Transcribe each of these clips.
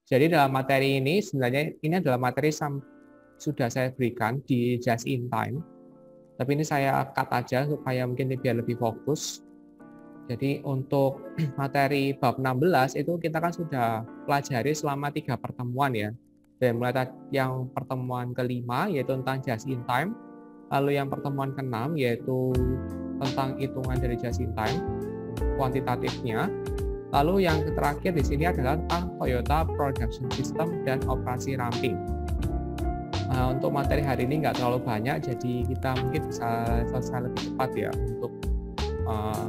Jadi dalam materi ini sebenarnya ini adalah materi sudah saya berikan di Just in Time. Tapi ini saya cut aja supaya mungkin biar lebih fokus. Jadi untuk materi bab 16 itu kita kan sudah pelajari selama 3 pertemuan ya. Dan mulai yang pertemuan kelima yaitu tentang Just in Time. Lalu yang pertemuan ke-6 yaitu tentang hitungan dari Just in Time, kuantitatifnya. Lalu yang terakhir di sini adalah tentang Toyota Production System dan operasi ramping. Nah, untuk materi hari ini nggak terlalu banyak, jadi kita mungkin bisa selesai lebih cepat ya untuk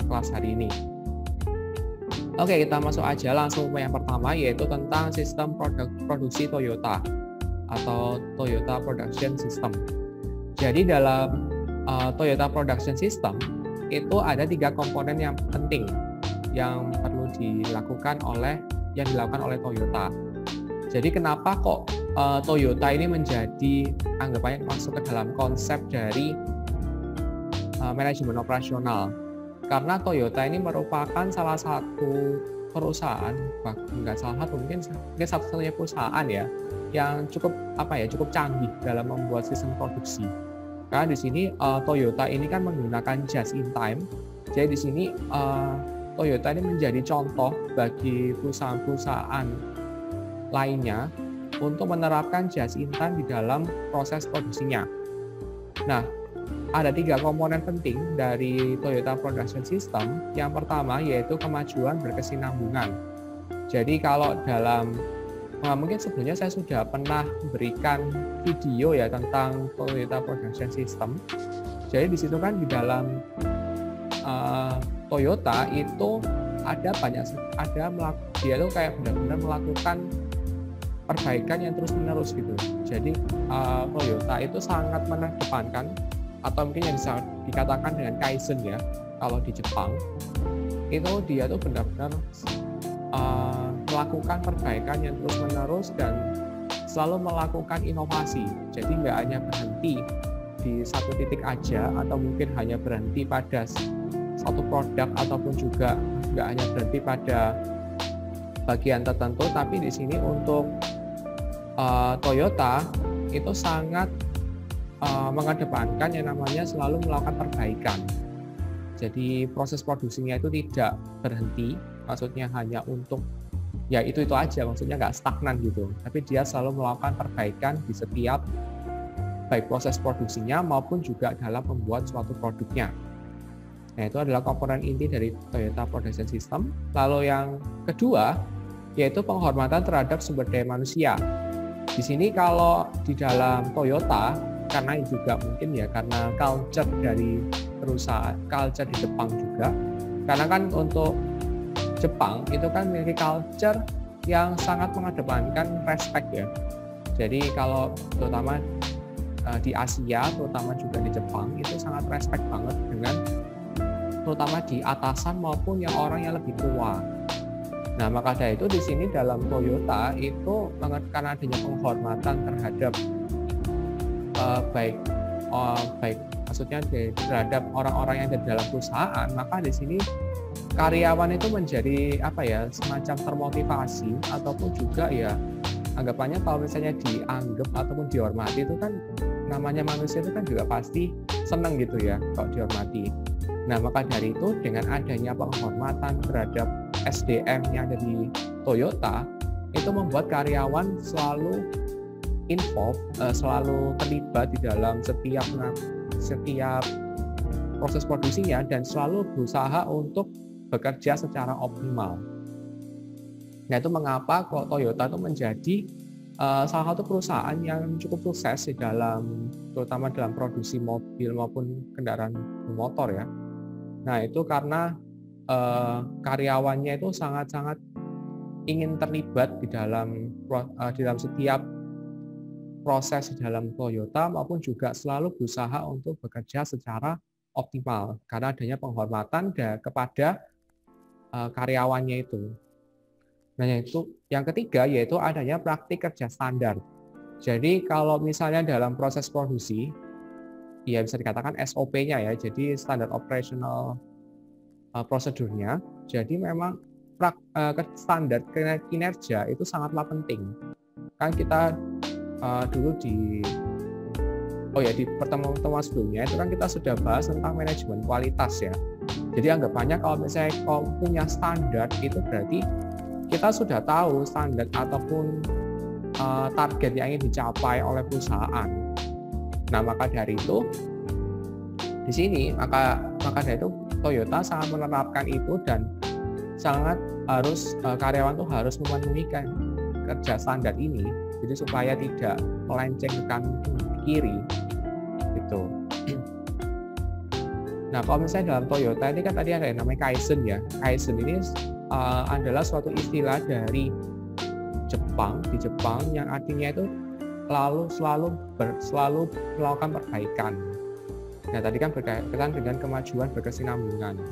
kelas hari ini. Oke, kita masuk aja langsung ke yang pertama, yaitu tentang sistem produksi Toyota atau Toyota Production System. Jadi dalam Toyota Production System itu ada 3 komponen yang penting yang perlu dilakukan oleh Toyota. Jadi kenapa kok Toyota ini menjadi anggapannya masuk ke dalam konsep dari manajemen operasional? Karena Toyota ini merupakan salah satu perusahaan, enggak salah satu, mungkin satu-satunya perusahaan ya yang cukup canggih dalam membuat sistem produksi. Karena di sini Toyota ini kan menggunakan just in time. Jadi di sini Toyota ini menjadi contoh bagi perusahaan-perusahaan lainnya untuk menerapkan just in time di dalam proses produksinya. Nah, ada 3 komponen penting dari Toyota Production System. Yang pertama yaitu kemajuan berkesinambungan. Jadi kalau mungkin sebelumnya saya sudah pernah berikan video ya tentang Toyota Production System. Jadi di situ kan di dalam Toyota itu dia tuh kayak benar-benar melakukan perbaikan yang terus-menerus gitu. Jadi Toyota itu sangat mengedepankan atau mungkin yang bisa dikatakan dengan Kaizen ya kalau di Jepang itu dia tuh benar-benar melakukan perbaikan yang terus-menerus dan selalu melakukan inovasi. Jadi nggak hanya berhenti di satu titik aja atau mungkin hanya berhenti pada satu produk ataupun juga nggak hanya berhenti pada bagian tertentu, tapi di sini untuk Toyota itu sangat mengedepankan yang namanya selalu melakukan perbaikan. Jadi proses produksinya itu tidak berhenti, maksudnya hanya untuk ya itu aja, maksudnya nggak stagnan gitu, tapi dia selalu melakukan perbaikan di setiap baik proses produksinya maupun juga dalam membuat suatu produknya. Nah, itu adalah komponen inti dari Toyota Production System. Lalu yang kedua yaitu penghormatan terhadap sumber daya manusia. Di sini kalau di dalam Toyota, karena juga mungkin ya karena culture dari perusahaan, culture di Jepang juga. Karena kan untuk Jepang itu kan memiliki culture yang sangat mengedepankan respect ya. Jadi kalau terutama di Asia, terutama juga di Jepang itu sangat respect banget dengan terutama di atasan maupun yang orang yang lebih tua. Nah, maka dari itu di sini dalam Toyota itu karena adanya penghormatan terhadap baik maksudnya terhadap orang-orang yang ada di dalam perusahaan, maka di sini karyawan itu menjadi semacam termotivasi ataupun juga ya anggapannya kalau misalnya dianggap ataupun dihormati itu kan namanya manusia itu kan juga pasti senang gitu ya kalau dihormati. Nah, maka dari itu dengan adanya penghormatan terhadap SDM yang ada di Toyota itu membuat karyawan selalu selalu terlibat di dalam setiap proses produksinya dan selalu berusaha untuk bekerja secara optimal. Nah, itu mengapa kok Toyota itu menjadi salah satu perusahaan yang cukup sukses di terutama dalam produksi mobil maupun kendaraan bermotor ya. Nah, itu karena karyawannya itu sangat-sangat ingin terlibat di dalam setiap proses di dalam Toyota maupun juga selalu berusaha untuk bekerja secara optimal karena adanya penghormatan kepada karyawannya itu. Nah, yang ketiga yaitu adanya praktik kerja standar. Jadi kalau misalnya dalam proses produksi, ya bisa dikatakan SOP-nya ya, jadi standar operational prosedurnya. Jadi memang standar kinerja itu sangatlah penting. Kan kita dulu di pertemuan sebelumnya itu kan kita sudah bahas tentang manajemen kualitas ya. Jadi anggapannya kalau misalnya kalau punya standar itu berarti kita sudah tahu standar ataupun target yang ingin dicapai oleh perusahaan. Nah, maka dari itu di sini maka dari itu Toyota sangat menerapkan itu dan sangat harus karyawan tuh harus memenuhi kerja standar ini, jadi supaya tidak melenceng ke kanan kiri gitu. Nah, kalau misalnya dalam Toyota ini kan tadi ada yang namanya Kaizen ya. Kaizen ini adalah suatu istilah dari di Jepang yang artinya itu selalu melakukan perbaikan. Nah, tadi kan berkaitan dengan kemajuan berkesinambungan.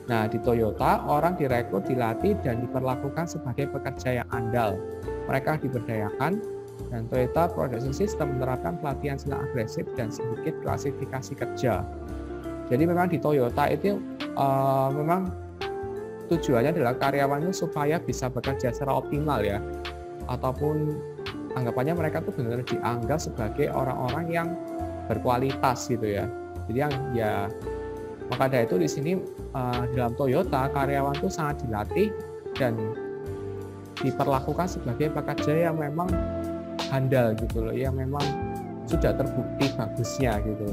Nah, di Toyota orang direkrut, dilatih dan diperlakukan sebagai pekerja yang andal. Mereka diberdayakan dan Toyota Production System menerapkan pelatihan silang agresif dan sedikit klasifikasi kerja. Jadi memang di Toyota itu memang tujuannya adalah karyawannya supaya bisa bekerja secara optimal ya, ataupun anggapannya mereka tuh benar-benar dianggap sebagai orang-orang yang berkualitas gitu ya. Jadi yang ya maka dari itu di sini dalam Toyota karyawan tuh sangat dilatih dan diperlakukan sebagai pekerja yang memang handal gitu loh, yang memang sudah terbukti bagusnya gitu.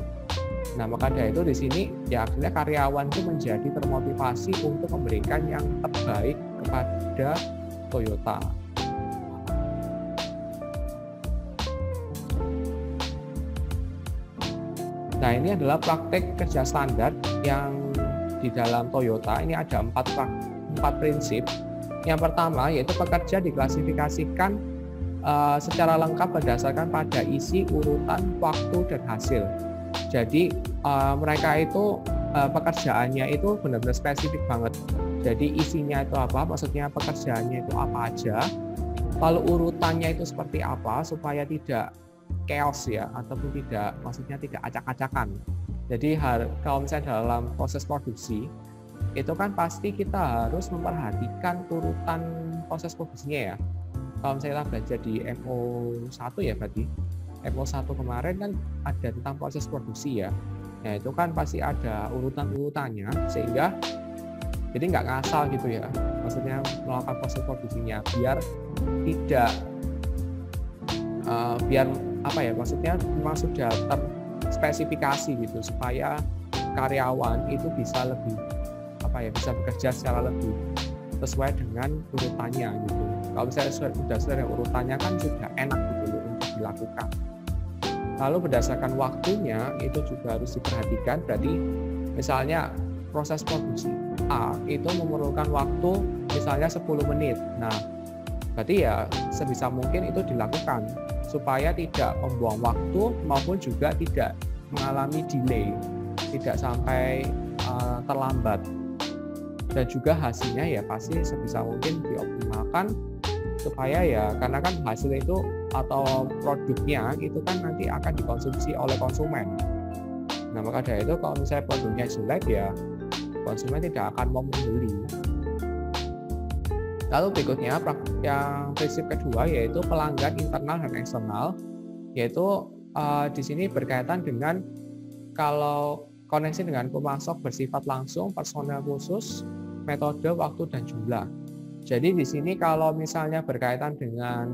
Nah, maka dari itu di sini ya akhirnya karyawan itu menjadi termotivasi untuk memberikan yang terbaik kepada Toyota. Nah, ini adalah praktek kerja standar yang di dalam Toyota. Ini ada empat prinsip. Yang pertama yaitu pekerja diklasifikasikan secara lengkap berdasarkan pada isi, urutan, waktu, dan hasil. Jadi mereka itu pekerjaannya itu benar-benar spesifik banget. Jadi isinya itu apa, maksudnya pekerjaannya itu apa aja, lalu urutannya itu seperti apa supaya tidak chaos ya, ataupun maksudnya tidak acak-acakan. Jadi kalau misalnya dalam proses produksi itu kan pasti kita harus memperhatikan urutan proses produksinya ya. Kalau misalnya kita belajar di MO1 ya, berarti MO1 kemarin kan ada tentang proses produksi ya. Nah, itu kan pasti ada urutan-urutannya sehingga jadi nggak ngasal gitu ya. Maksudnya melakukan proses produksinya biar tidak maksudnya memang sudah terspesifikasi gitu supaya karyawan itu bisa lebih bisa bekerja secara lebih sesuai dengan urutannya gitu. Kalau misalnya sudah sesuai urutannya kan sudah enak gitu loh untuk dilakukan. Lalu berdasarkan waktunya itu juga harus diperhatikan. Berarti misalnya proses produksi A itu memerlukan waktu misalnya 10 menit. Nah, berarti ya sebisa mungkin itu dilakukan supaya tidak membuang waktu maupun juga tidak mengalami delay, tidak sampai terlambat. Dan juga hasilnya ya pasti sebisa mungkin dioptimalkan supaya ya karena kan hasil itu atau produknya itu kan nanti akan dikonsumsi oleh konsumen. Nah, maka dari itu kalau misalnya produknya jelek ya konsumen tidak akan mau membeli. Lalu berikutnya yang prinsip kedua yaitu pelanggan internal dan eksternal, yaitu di sini berkaitan dengan kalau koneksi dengan pemasok bersifat langsung, personel khusus, metode, waktu, dan jumlah. Jadi di sini kalau misalnya berkaitan dengan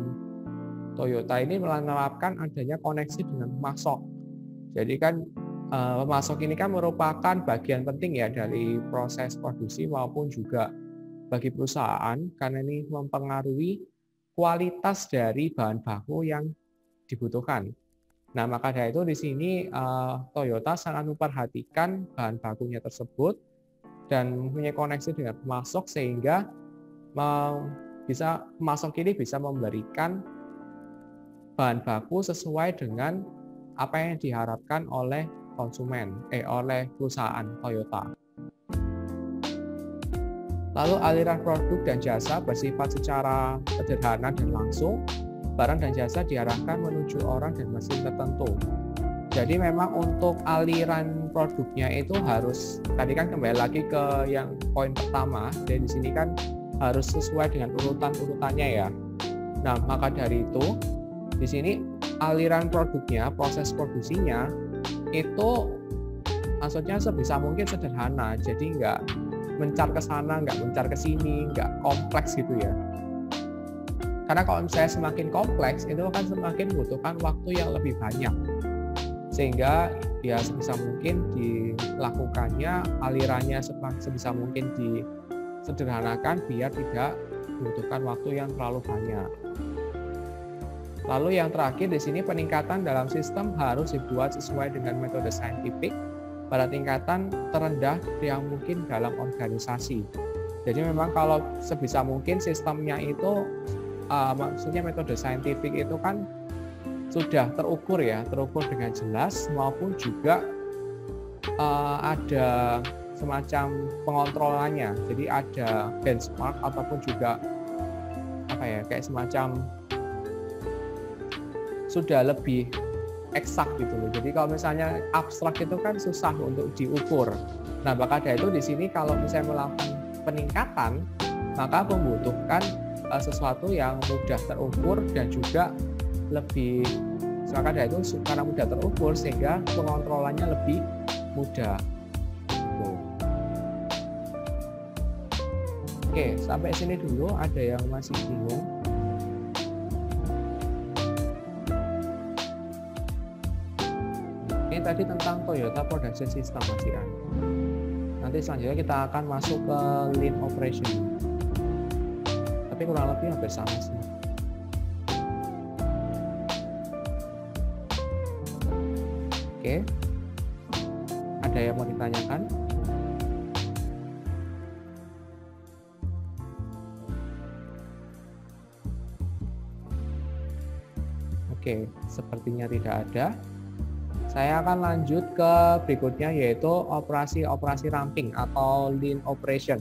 Toyota ini menerapkan adanya koneksi dengan pemasok. Jadi kan pemasok ini kan merupakan bagian penting ya dari proses produksi maupun juga bagi perusahaan karena ini mempengaruhi kualitas dari bahan baku yang dibutuhkan. Nah, maka dari itu di sini Toyota sangat memperhatikan bahan bakunya tersebut dan mempunyai koneksi dengan pemasok sehingga pemasok ini bisa memberikan bahan baku sesuai dengan apa yang diharapkan oleh oleh perusahaan Toyota. Lalu aliran produk dan jasa bersifat secara sederhana dan langsung. Barang dan jasa diarahkan menuju orang dan mesin tertentu. Jadi memang untuk aliran produknya itu harus, tadi kan kembali lagi ke yang poin pertama, dan di sini kan harus sesuai dengan urutan-urutannya ya. Nah, maka dari itu di sini aliran produknya, proses produksinya itu maksudnya sebisa mungkin sederhana. Jadi nggak mencar ke sana, nggak mencar ke sini, nggak kompleks gitu ya. Karena kalau misalnya semakin kompleks, itu akan semakin membutuhkan waktu yang lebih banyak. Sehingga ya sebisa mungkin dilakukannya alirannya sebisa mungkin disederhanakan biar tidak membutuhkan waktu yang terlalu banyak. Lalu yang terakhir di sini peningkatan dalam sistem harus dibuat sesuai dengan metode saintifik pada tingkatan terendah yang mungkin dalam organisasi. Jadi memang kalau sebisa mungkin sistemnya itu maksudnya metode saintifik itu kan sudah terukur ya, terukur dengan jelas, maupun juga ada semacam pengontrolannya. Jadi ada benchmark ataupun juga kayak semacam sudah lebih eksak gitu loh. Jadi kalau misalnya abstrak itu kan susah untuk diukur. Nah, maka dari itu di sini kalau misalnya melakukan peningkatan, maka membutuhkan sesuatu yang mudah terukur dan juga lebih, maka dari itu karena mudah terukur sehingga pengontrolannya lebih mudah. Oke, sampai sini dulu. Ada yang masih bingung? Ini tadi tentang Toyota Production System Mas Ian. Nanti selanjutnya kita akan masuk ke Lean Operation. Tapi kurang lebih hampir sama sih. Oke, ada yang mau ditanyakan? Oke, sepertinya tidak ada. Saya akan lanjut ke berikutnya, yaitu operasi-operasi ramping atau lean operation.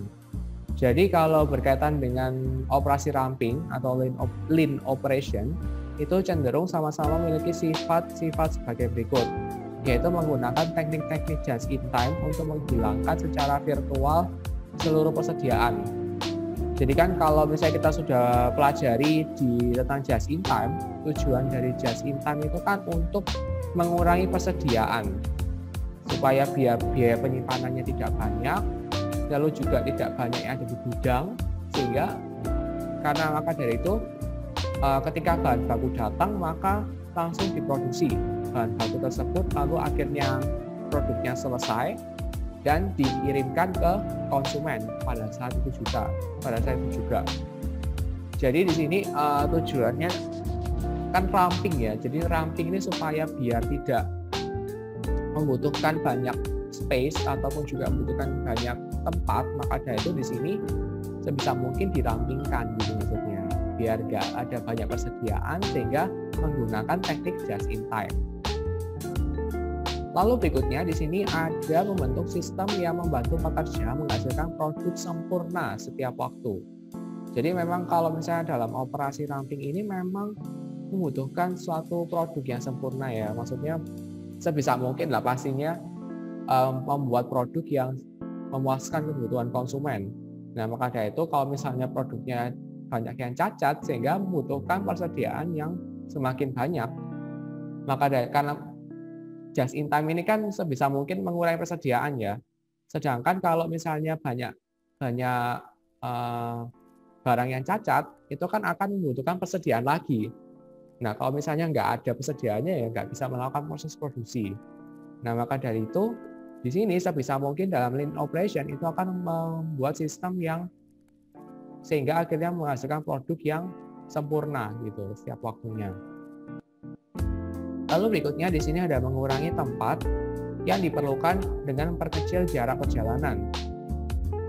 Jadi kalau berkaitan dengan operasi ramping atau lean operation, itu cenderung sama-sama memiliki sifat-sifat sebagai berikut, yaitu menggunakan teknik-teknik just in time untuk menghilangkan secara virtual seluruh persediaan. Jadi kan kalau misalnya kita sudah pelajari tentang just in time, tujuan dari just in time itu kan untuk mengurangi persediaan supaya biaya penyimpanannya tidak banyak, lalu juga tidak banyak yang ada di gudang, sehingga karena maka dari itu ketika bahan baku datang maka langsung diproduksi bahan baku tersebut, lalu akhirnya produknya selesai dan dikirimkan ke konsumen pada saat itu juga. Jadi di sini tujuannya kan ramping ya. Jadi ramping ini supaya biar tidak membutuhkan banyak space ataupun juga membutuhkan banyak tempat, maka dari itu di sini sebisa mungkin dirampingkan gitu maksudnya. Biar nggak ada banyak persediaan sehingga menggunakan teknik just in time. Lalu berikutnya di sini ada membentuk sistem yang membantu pekerja menghasilkan produk sempurna setiap waktu. Jadi memang kalau misalnya dalam operasi ramping ini memang membutuhkan suatu produk yang sempurna ya. Maksudnya sebisa mungkin lah pastinya membuat produk yang memuaskan kebutuhan konsumen. Nah, maka dari itu kalau misalnya produknya banyak yang cacat sehingga membutuhkan persediaan yang semakin banyak. Karena just in time ini kan sebisa mungkin mengurangi persediaan ya. Sedangkan kalau misalnya banyak barang yang cacat, itu kan akan membutuhkan persediaan lagi. Nah, kalau misalnya nggak ada persediaannya ya nggak bisa melakukan proses produksi. Nah, maka dari itu di sini sebisa mungkin dalam lean operation itu akan membuat sistem yang sehingga akhirnya menghasilkan produk yang sempurna gitu setiap waktunya. Lalu berikutnya di sini ada mengurangi tempat yang diperlukan dengan memperkecil jarak perjalanan.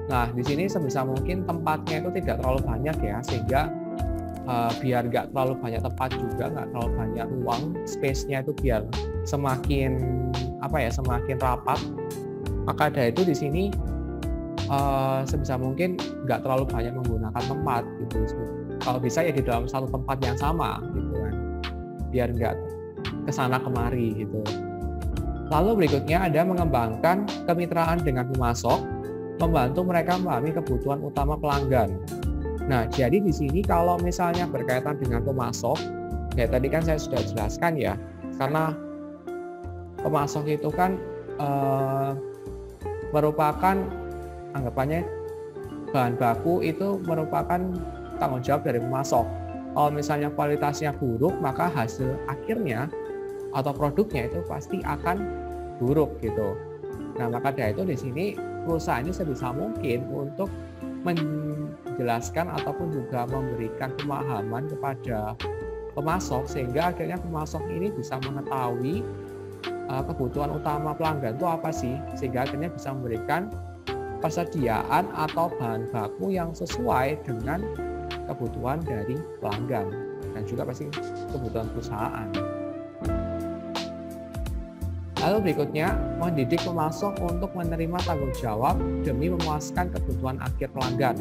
Nah, di sini sebisa mungkin tempatnya itu tidak terlalu banyak ya, sehingga biar nggak terlalu banyak tempat juga, nggak terlalu banyak ruang, space-nya itu biar semakin rapat. Maka dari itu di sini sebisa mungkin nggak terlalu banyak menggunakan tempat gitu. Kalau bisa ya di dalam satu tempat yang sama gitu kan, biar nggak kesana kemari gitu. Lalu berikutnya ada mengembangkan kemitraan dengan pemasok, membantu mereka memahami kebutuhan utama pelanggan. Nah, jadi di sini kalau misalnya berkaitan dengan pemasok, ya tadi kan saya sudah jelaskan ya, karena pemasok itu kan merupakan anggapannya bahan baku itu merupakan tanggung jawab dari pemasok. Kalau misalnya kualitasnya buruk, maka hasil akhirnya atau produknya itu pasti akan buruk gitu. Nah, maka dari itu di sini perusahaan ini sebisa mungkin untuk menjelaskan ataupun juga memberikan pemahaman kepada pemasok sehingga akhirnya pemasok ini bisa mengetahui kebutuhan utama pelanggan itu apa sih, sehingga akhirnya bisa memberikan persediaan atau bahan baku yang sesuai dengan kebutuhan dari pelanggan dan juga pasti kebutuhan perusahaan. Lalu berikutnya, mendidik pemasok untuk menerima tanggung jawab demi memuaskan kebutuhan akhir pelanggan.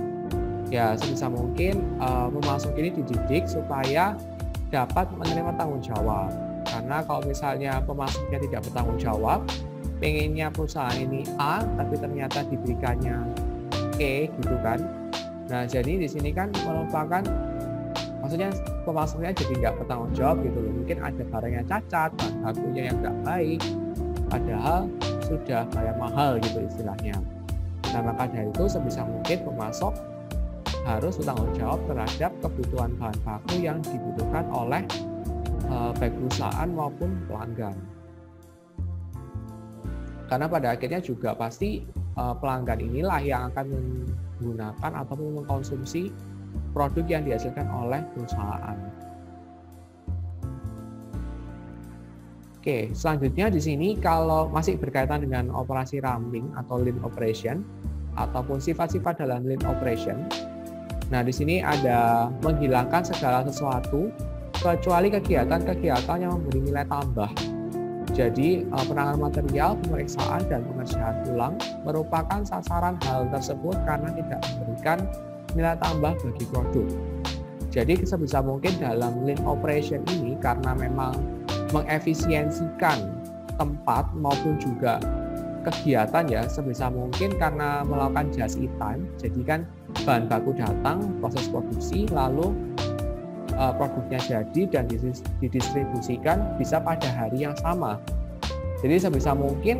Ya, sebisa mungkin pemasok ini dididik supaya dapat menerima tanggung jawab. Karena kalau misalnya pemasoknya tidak bertanggung jawab, pengennya perusahaan ini A, tapi ternyata diberikannya E, gitu kan. Nah, jadi di sini kan merupakan, maksudnya pemasoknya jadi nggak bertanggung jawab gitu loh. Mungkin ada barangnya cacat, bahan bakunya yang nggak baik, padahal sudah bayar mahal gitu istilahnya. Nah, maka dari itu sebisa mungkin pemasok harus bertanggung jawab terhadap kebutuhan bahan baku yang dibutuhkan oleh baik perusahaan maupun pelanggan. Karena pada akhirnya juga pasti pelanggan inilah yang akan menggunakan ataupun mengkonsumsi produk yang dihasilkan oleh perusahaan. Oke, selanjutnya di sini kalau masih berkaitan dengan operasi ramping atau lean operation ataupun sifat-sifat dalam lean operation. Nah, di sini ada menghilangkan segala sesuatu kecuali kegiatan-kegiatan yang memberi nilai tambah. Jadi, penanganan material, pemeriksaan, dan pengerjaan ulang merupakan sasaran hal tersebut karena tidak memberikan nilai tambah bagi produk. Jadi, sebisa mungkin dalam lean operation ini karena memang mengefisiensikan tempat maupun juga kegiatan ya sebisa mungkin karena melakukan just in time. Jadi kan bahan baku datang, proses produksi, lalu produknya jadi dan didistribusikan bisa pada hari yang sama. Jadi sebisa mungkin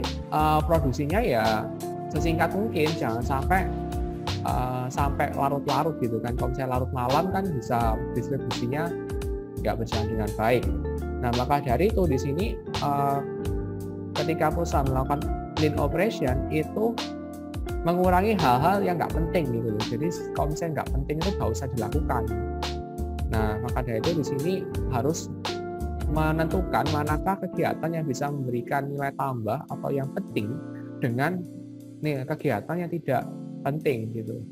produksinya ya sesingkat mungkin, jangan sampai larut-larut gitu kan. Kalau misalnya larut malam kan bisa distribusinya nggak berjalan dengan baik. Nah, maka dari itu di sini ketika perusahaan melakukan lean operation itu mengurangi hal-hal yang nggak penting gitu loh. Jadi kalau misalnya nggak penting itu nggak usah dilakukan. Nah, maka dari itu di sini harus menentukan manakah kegiatan yang bisa memberikan nilai tambah atau yang penting dengan kegiatan yang tidak penting gitu.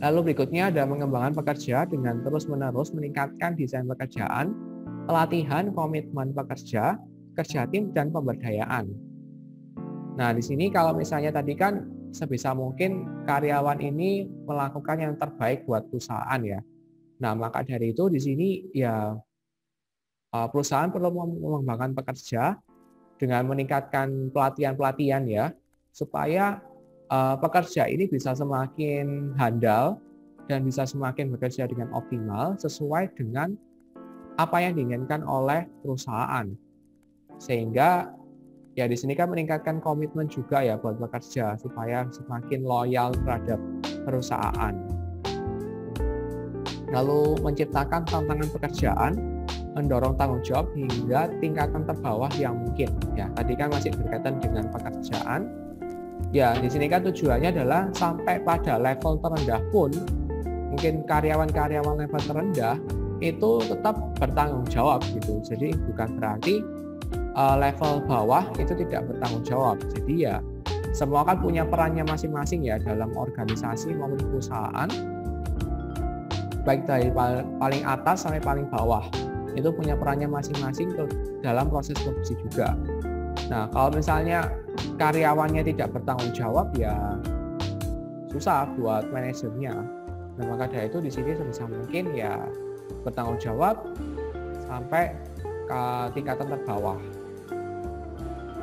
Lalu berikutnya ada mengembangkan pekerja dengan terus-menerus meningkatkan desain pekerjaan, pelatihan, komitmen pekerja, kerja tim, dan pemberdayaan. Nah, di sini kalau misalnya tadi kan sebisa mungkin karyawan ini melakukan yang terbaik buat perusahaan ya. Nah, maka dari itu di sini ya perusahaan perlu mengembangkan pekerja dengan meningkatkan pelatihan-pelatihan ya, supaya pekerja ini bisa semakin handal dan bisa semakin bekerja dengan optimal sesuai dengan apa yang diinginkan oleh perusahaan. Sehingga ya di sini kan meningkatkan komitmen juga ya buat pekerja supaya semakin loyal terhadap perusahaan. Lalu menciptakan tantangan pekerjaan, mendorong tanggung jawab hingga tingkatan terbawah yang mungkin. Ya, tadi kan masih berkaitan dengan pekerjaan. Ya, di sini kan tujuannya adalah sampai pada level terendah pun, mungkin karyawan-karyawan level terendah itu tetap bertanggung jawab gitu. Jadi bukan berarti level bawah itu tidak bertanggung jawab. Jadi ya semua kan punya perannya masing-masing ya dalam organisasi maupun perusahaan. Baik dari paling atas sampai paling bawah itu punya perannya masing-masing dalam proses produksi juga. Nah, kalau misalnya karyawannya tidak bertanggung jawab ya susah buat manajernya. Nah, maka dari itu di sini sebisa mungkin ya bertanggung jawab sampai ke tingkatan terbawah.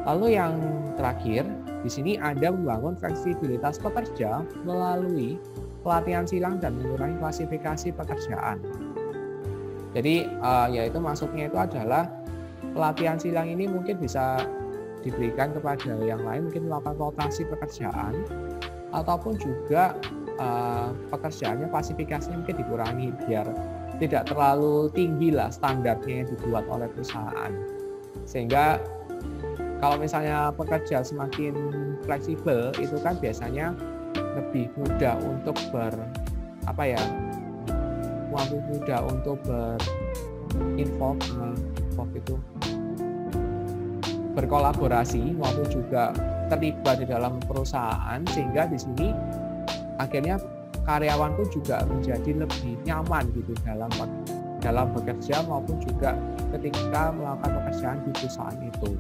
Lalu yang terakhir, di sini ada membangun fleksibilitas pekerja melalui pelatihan silang dan mengurangi klasifikasi pekerjaan. Jadi yaitu maksudnya itu adalah pelatihan silang ini mungkin bisa diberikan kepada yang lain, mungkin melakukan rotasi pekerjaan, ataupun juga pekerjaannya klasifikasinya mungkin dikurangi biar tidak terlalu tinggi lah standarnya yang dibuat oleh perusahaan. Sehingga kalau misalnya pekerja semakin fleksibel, itu kan biasanya lebih mudah untuk berkolaborasi maupun juga terlibat di dalam perusahaan, sehingga di sini akhirnya karyawan pun juga menjadi lebih nyaman gitu dalam bekerja maupun juga ketika melakukan pekerjaan di perusahaan itu.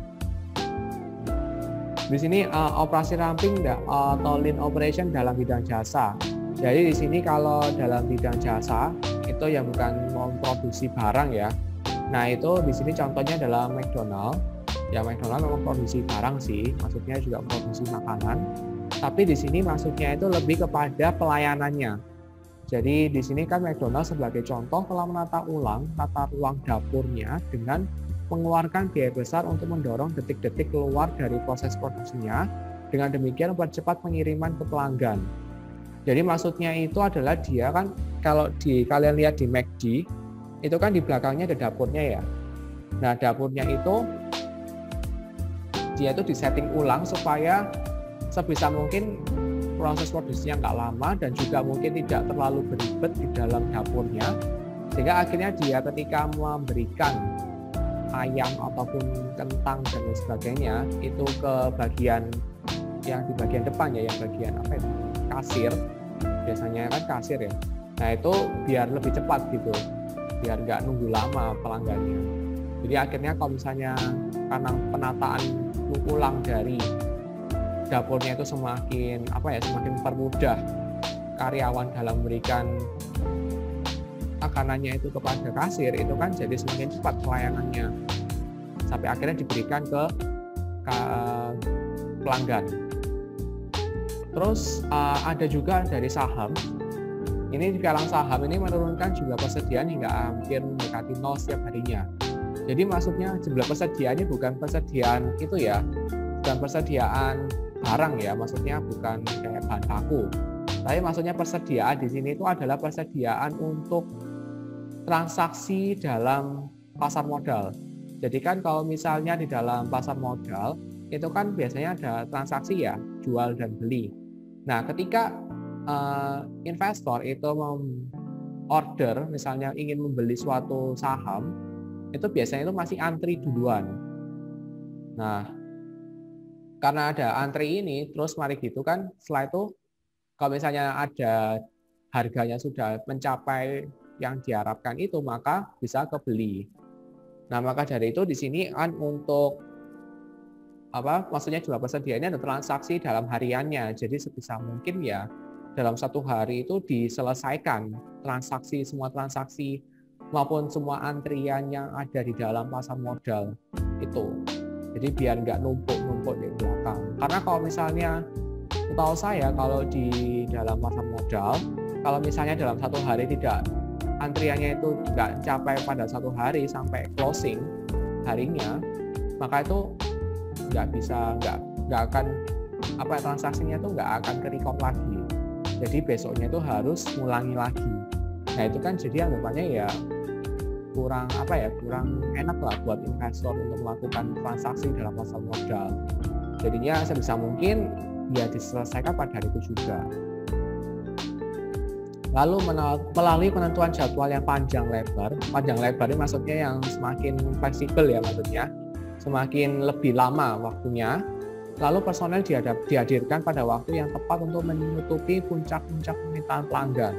Di sini operasi ramping atau lean operation dalam bidang jasa. Jadi di sini kalau dalam bidang jasa itu ya bukan memproduksi barang ya. Nah itu di sini contohnya adalah McDonald. Ya McDonald memang produksi barang sih, maksudnya juga produksi makanan. Tapi di sini maksudnya itu lebih kepada pelayanannya. Jadi di sini kan McDonald sebagai contoh telah menata ruang dapurnya dengan mengeluarkan biaya besar untuk mendorong detik-detik keluar dari proses produksinya, dengan demikian mempercepat pengiriman ke pelanggan. Jadi maksudnya itu adalah dia kan kalau kalian lihat di McD itu kan di belakangnya ada dapurnya ya. Nah dapurnya itu dia itu disetting ulang supaya sebisa mungkin proses produksinya nggak lama dan juga mungkin tidak terlalu beribet di dalam dapurnya, sehingga akhirnya dia ketika memberikan ayam ataupun kentang dan lain sebagainya itu ke bagian yang di bagian depan ya, yang bagian kasir, biasanya kan kasir ya. Nah itu biar lebih cepat gitu, biar nggak nunggu lama pelanggannya. Jadi akhirnya kalau misalnya karena penataan ulang dari dapurnya itu semakin mempermudah karyawan dalam memberikan makanannya itu kepada kasir, itu kan jadi semakin cepat pelayanannya sampai akhirnya diberikan ke pelanggan. Terus ada juga dari saham. Ini di pialang saham ini menurunkan jumlah persediaan hingga hampir mendekati 0 setiap harinya. Jadi maksudnya jumlah persediaannya bukan persediaan itu ya, bukan persediaan barang ya, maksudnya bukan kayak bahan baku. Tapi maksudnya persediaan di sini itu adalah persediaan untuk transaksi dalam pasar modal. Jadi kan kalau misalnya di dalam pasar modal itu kan biasanya ada transaksi ya, jual dan beli. Nah, ketika investor itu order misalnya ingin membeli suatu saham, itu biasanya itu masih antri duluan. Nah, karena ada antri ini, terus mari gitu kan, setelah itu kalau misalnya ada harganya sudah mencapai yang diharapkan itu, maka bisa kebeli. Nah, maka dari itu di sini kan untuk maksudnya jumlah persediaannya ada transaksi dalam hariannya. Jadi sebisa mungkin ya dalam satu hari itu diselesaikan semua transaksi maupun semua antrian yang ada di dalam pasar modal itu. Jadi biar nggak numpuk di belakang. Karena kalau misalnya, tahu saya kalau di dalam pasar modal, kalau misalnya dalam satu hari tidak antriannya itu nggak capai pada satu hari sampai closing harinya, maka itu nggak akan transaksinya itu nggak akan ke-record lagi. Jadi besoknya itu harus ngulangi lagi. Nah itu kan jadi anggapannya ya kurang enak lah buat investor untuk melakukan transaksi dalam pasar modal. Jadinya sebisa mungkin ya diselesaikan pada hari itu juga. Lalu melalui penentuan jadwal yang panjang lebar ini maksudnya yang semakin fleksibel ya, maksudnya semakin lebih lama waktunya. Lalu personel dihadirkan pada waktu yang tepat untuk menutupi puncak-puncak permintaan pelanggan.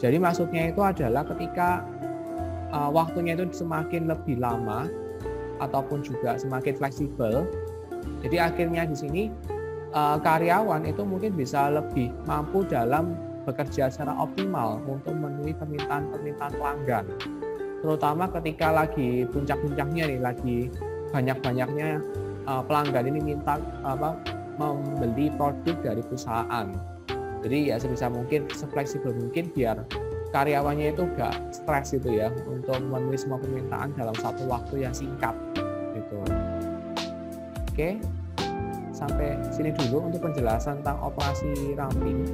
Jadi maksudnya itu adalah ketika waktunya itu semakin lebih lama ataupun juga semakin fleksibel. Jadi akhirnya di sini karyawan itu mungkin bisa lebih mampu dalam bekerja secara optimal untuk memenuhi permintaan pelanggan. Terutama ketika lagi puncak-puncaknya nih, lagi banyak-banyaknya pelanggan ini minta membeli produk dari perusahaan. Jadi ya sebisa mungkin, sefleksibel mungkin biar karyawannya itu nggak stres gitu ya untuk memenuhi semua permintaan dalam satu waktu yang singkat gitu. Oke, sampai sini dulu untuk penjelasan tentang operasi ramping,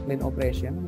lean operation.